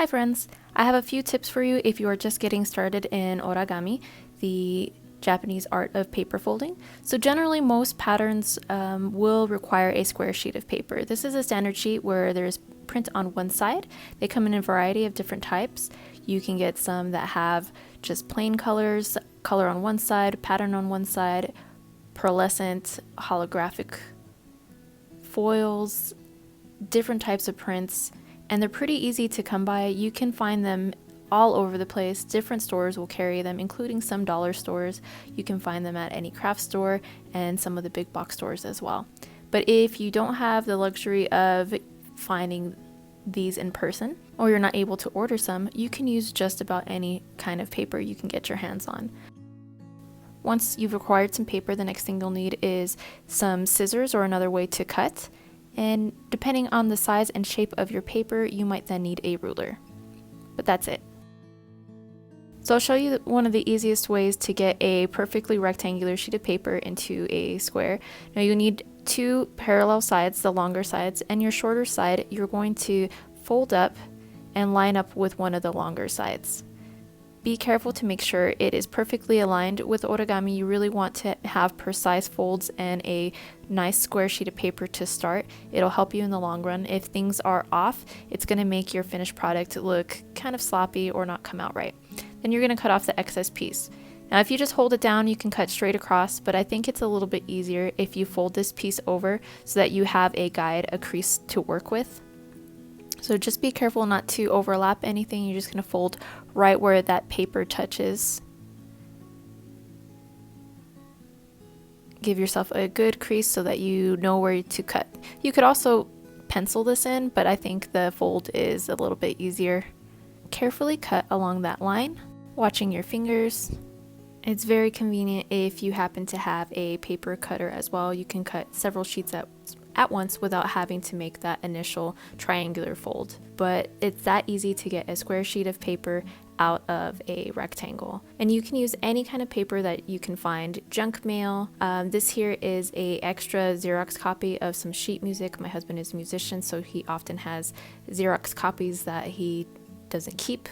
Hi friends! I have a few tips for you if you are just getting started in origami, the Japanese art of paper folding. So generally most patterns will require a square sheet of paper. This is a standard sheet where there's print on one side. They come in a variety of different types. You can get some that have just plain colors, color on one side, pattern on one side, pearlescent, holographic foils, different types of prints, and they're pretty easy to come by. You can find them all over the place. Different stores will carry them, including some dollar stores. You can find them at any craft store and some of the big box stores as well. But if you don't have the luxury of finding these in person, or you're not able to order some, you can use just about any kind of paper you can get your hands on. Once you've acquired some paper, the next thing you'll need is some scissors or another way to cut. And depending on the size and shape of your paper, you might then need a ruler. But that's it. So I'll show you one of the easiest ways to get a perfectly rectangular sheet of paper into a square. Now you need two parallel sides, the longer sides, and your shorter side you're going to fold up and line up with one of the longer sides. Be careful to make sure it is perfectly aligned. With origami, you really want to have precise folds and a nice square sheet of paper to start. It'll help you in the long run. If things are off, it's going to make your finished product look kind of sloppy or not come out right. Then you're going to cut off the excess piece. Now, if you just hold it down, you can cut straight across, but I think it's a little bit easier if you fold this piece over so that you have a guide, a crease to work with. So just be careful not to overlap anything. You're just going to fold right where that paper touches. Give yourself a good crease so that you know where to cut. You could also pencil this in, but I think the fold is a little bit easier. Carefully cut along that line, watching your fingers. It's very convenient if you happen to have a paper cutter as well. You can cut several sheets at once without having to make that initial triangular fold. But it's that easy to get a square sheet of paper out of a rectangle. And you can use any kind of paper that you can find. Junk mail. This here is a extra Xerox copy of some sheet music. My husband is a musician, so he often has Xerox copies that he doesn't keep.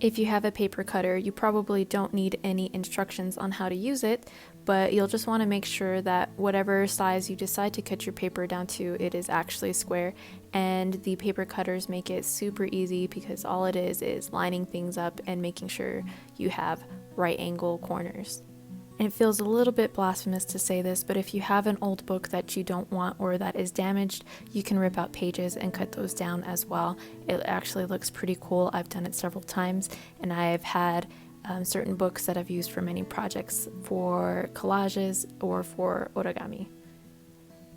If you have a paper cutter, you probably don't need any instructions on how to use it, but you'll just want to make sure that whatever size you decide to cut your paper down to, it is actually square. And the paper cutters make it super easy because all it is lining things up and making sure you have right angle corners. And it feels a little bit blasphemous to say this, but if you have an old book that you don't want or that is damaged, you can rip out pages and cut those down as well. It actually looks pretty cool. I've done it several times, and I've had certain books that I've used for many projects, for collages or for origami.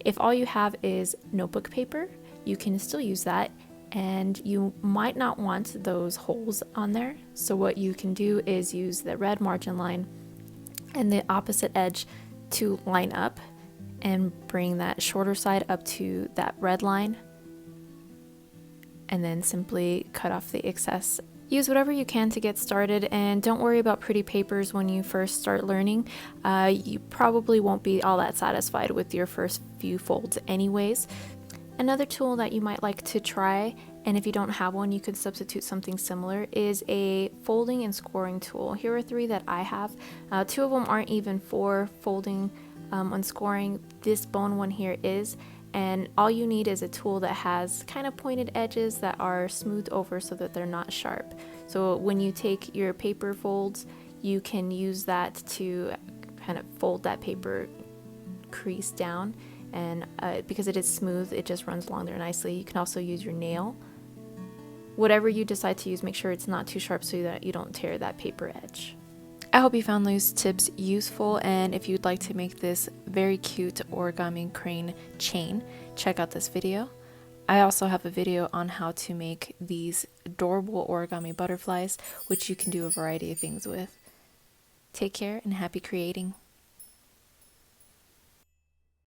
If all you have is notebook paper, you can still use that, and you might not want those holes on there. So what you can do is use the red margin line and the opposite edge to line up and bring that shorter side up to that red line, and then simply cut off the excess. Use whatever you can to get started, and don't worry about pretty papers when you first start learning. You probably won't be all that satisfied with your first few folds anyways. Another tool that you might like to try, and if you don't have one, you could substitute something similar, is a folding and scoring tool. Here are three that I have. Two of them aren't even for folding and scoring. This bone one here is, and all you need is a tool that has kind of pointed edges that are smoothed over so that they're not sharp. So when you take your paper folds, you can use that to kind of fold that paper crease down. And because it is smooth, it just runs along there nicely. You can also use your nail. Whatever you decide to use, make sure it's not too sharp so that you don't tear that paper edge. I hope you found these tips useful, and if you'd like to make this very cute origami crane chain, check out this video. I also have a video on how to make these adorable origami butterflies, which you can do a variety of things with. Take care and happy creating.